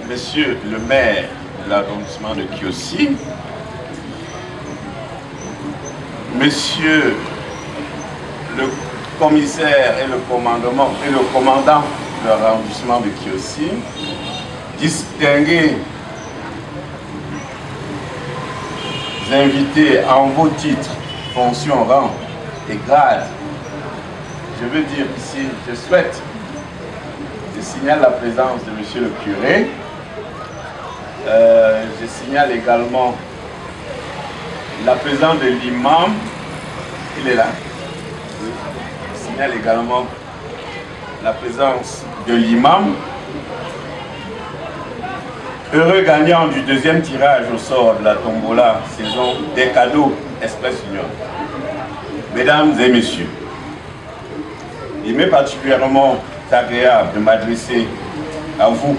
Monsieur le maire de l'arrondissement de Kiossi, Monsieur le commissaire et le commandant de l'arrondissement de Kiossi, distingués invités en vos titres, fonctions, rang et grades, je veux dire ici, je signale la présence de Monsieur le curé. Je signale également la présence de l'imam. Il est là. Je signale également la présence de l'imam. Heureux gagnant du deuxième tirage au sort de la tombola saison des cadeaux Express Union. Mesdames et messieurs, il m'est particulièrement agréable de m'adresser à vous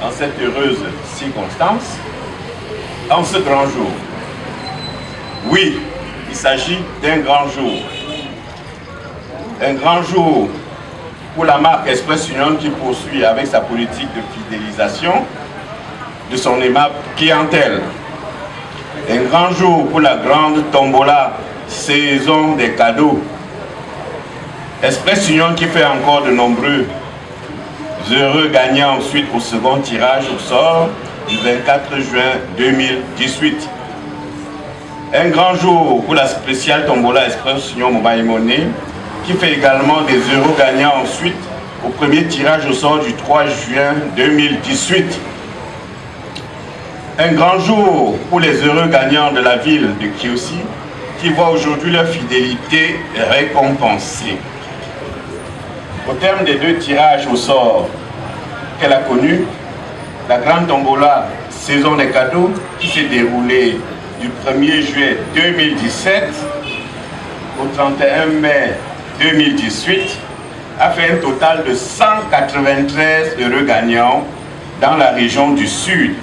en cette heureuse circonstance, en ce grand jour. Oui, il s'agit d'un grand jour. Un grand jour pour la marque Express Union qui poursuit avec sa politique de fidélisation de son aimable clientèle. Un grand jour pour la grande tombola saison des cadeaux. Express Union qui fait encore de nombreux heureux gagnants ensuite au second tirage au sort du 24 juin 2018. Un grand jour pour la spéciale tombola Express Union Mobile Money qui fait également des heureux gagnants ensuite au premier tirage au sort du 3 juin 2018. Un grand jour pour les heureux gagnants de la ville de Kiossi qui voient aujourd'hui leur fidélité récompensée. Au terme des deux tirages au sort qu'elle a connus, la grande tombola saison des cadeaux qui s'est déroulée du 1er juillet 2017 au 31 mai 2018 a fait un total de 193 heureux gagnants dans la région du Sud.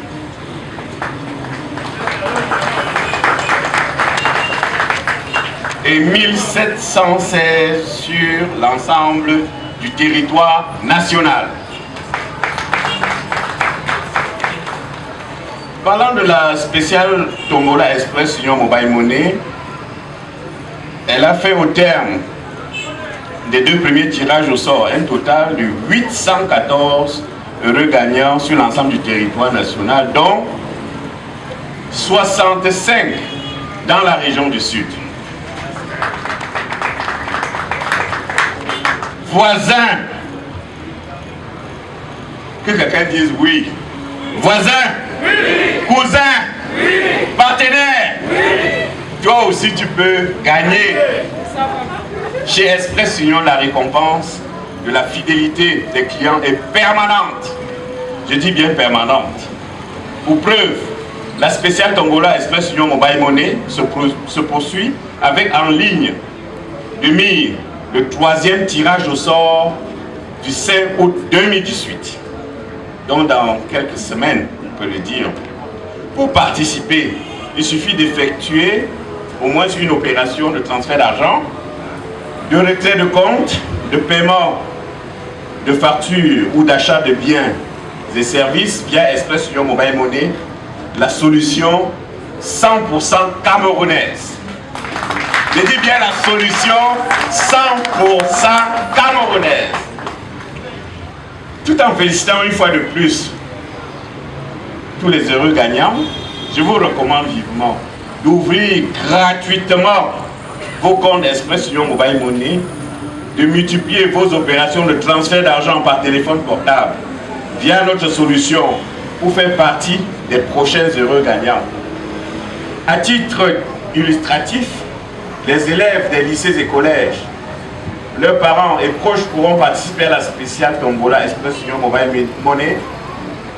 Et 1716 sur l'ensemble du territoire national. Parlant de la spéciale tombola Express Union Mobile Money, elle a fait au terme des deux premiers tirages au sort un total de 814 heureux gagnants sur l'ensemble du territoire national, dont 65 dans la région du Sud. Voisins, que quelqu'un dise oui. Voisins, oui. Cousins, oui. Partenaires, oui. Toi aussi tu peux gagner chez Express Union. La récompense de la fidélité des clients est permanente. Je dis bien permanente. Pour preuve, la spéciale tombola Express Union Mobile Money se poursuit avec en ligne de mire le troisième tirage au sort du 5 août 2018. Donc dans quelques semaines, on peut le dire. Pour participer, il suffit d'effectuer au moins une opération de transfert d'argent, de retrait de compte, de paiement de factures ou d'achat de biens et services via Express Union Mobile Money, la solution 100% camerounaise. Je dis bien la solution 100% camerounaise. Tout en félicitant une fois de plus tous les heureux gagnants, je vous recommande vivement d'ouvrir gratuitement vos comptes Express Union Mobile Money, de multiplier vos opérations de transfert d'argent par téléphone portable via notre solution pour faire partie des prochains heureux gagnants. À titre illustratif, les élèves des lycées et collèges, leurs parents et proches pourront participer à la spéciale tombola Express Union Mobile Money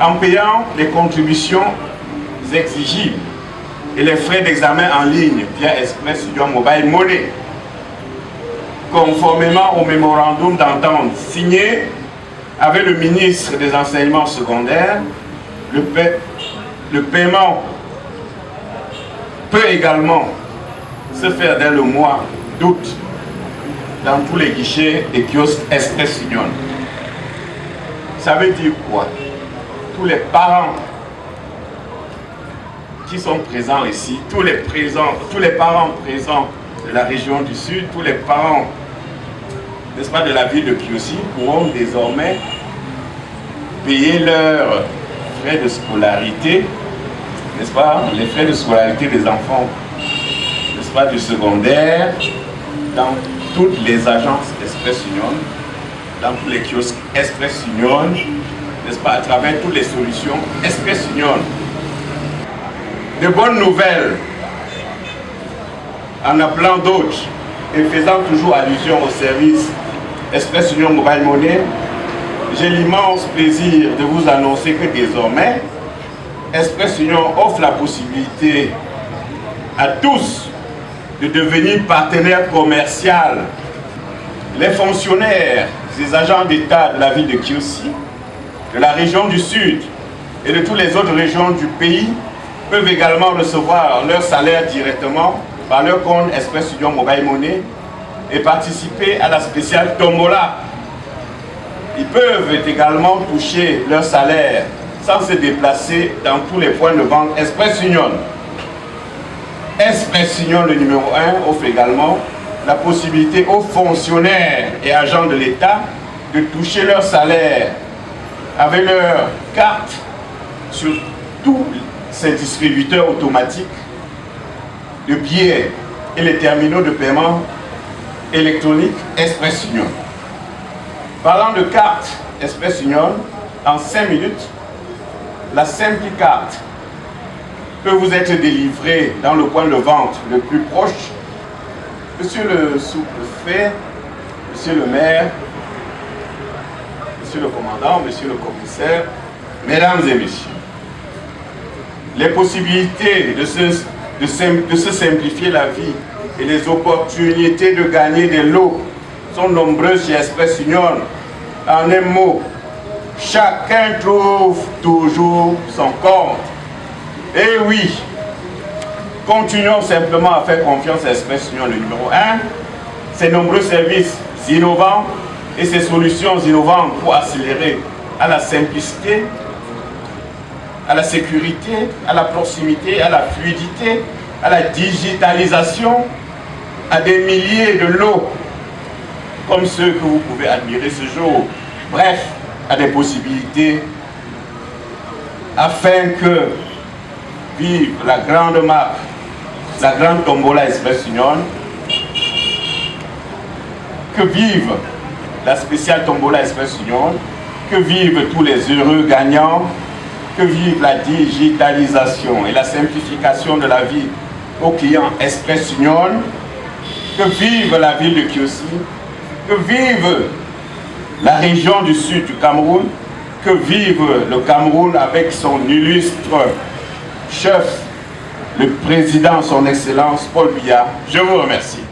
en payant les contributions exigibles et les frais d'examen en ligne via Express Union Mobile Money. Conformément au mémorandum d'entente signé avec le ministre des Enseignements secondaires, le paiement peut également se faire dès le mois d'août dans tous les guichets et kiosques Express Union. Ça veut dire quoi? tous les parents qui sont présents ici, tous les parents présents de la région du Sud, tous les parents, n'est-ce pas, de la ville de Kiossi pourront désormais payer leurs frais de scolarité, n'est-ce pas, les frais de scolarité des enfants, n'est-ce pas, du secondaire, dans toutes les agences Express Union, dans tous les kiosques Express Union, n'est-ce pas, à travers toutes les solutions Express Union. De bonnes nouvelles, en appelant d'autres et faisant toujours allusion au service Express Union Mobile Money, j'ai l'immense plaisir de vous annoncer que désormais, Express Union offre la possibilité à tous de devenir partenaires commerciaux. Les fonctionnaires, les agents d'État de la ville de Kiossi, de la région du Sud et de toutes les autres régions du pays peuvent également recevoir leur salaire directement par leur compte Express Union Mobile Money et participer à la spéciale Tombola. Ils peuvent également toucher leur salaire sans se déplacer dans tous les points de vente Express Union. Express Union, le numéro 1, offre également la possibilité aux fonctionnaires et agents de l'État de toucher leur salaire avec leur carte sur tous ces distributeurs automatiques de billets et les terminaux de paiement électronique Express Union. Parlant de carte Express Union, en 5 minutes, la simple carte peut vous être délivrée dans le point de vente le plus proche. Monsieur le sous-préfet, monsieur le maire, monsieur le commandant, monsieur le commissaire, mesdames et messieurs, les possibilités de se simplifier la vie et les opportunités de gagner des lots sont nombreuses chez Express Union. En un mot, chacun trouve toujours son compte. Et oui, continuons simplement à faire confiance à Express Union, le numéro 1, ses nombreux services innovants et ses solutions innovantes pour accélérer à la simplicité, à la sécurité, à la proximité, à la fluidité, à la digitalisation, à des milliers de lots comme ceux que vous pouvez admirer ce jour. Bref, à des possibilités afin que vive la grande marque, la grande Tombola Express Union, que vive la spéciale Tombola Express Union, que vivent tous les heureux gagnants, que vive la digitalisation et la simplification de la vie aux clients Express Union, que vive la ville de Kiossi, que vive la région du sud du Cameroun, que vive le Cameroun avec son illustre chef, le président, son excellence Paul Biya. Je vous remercie.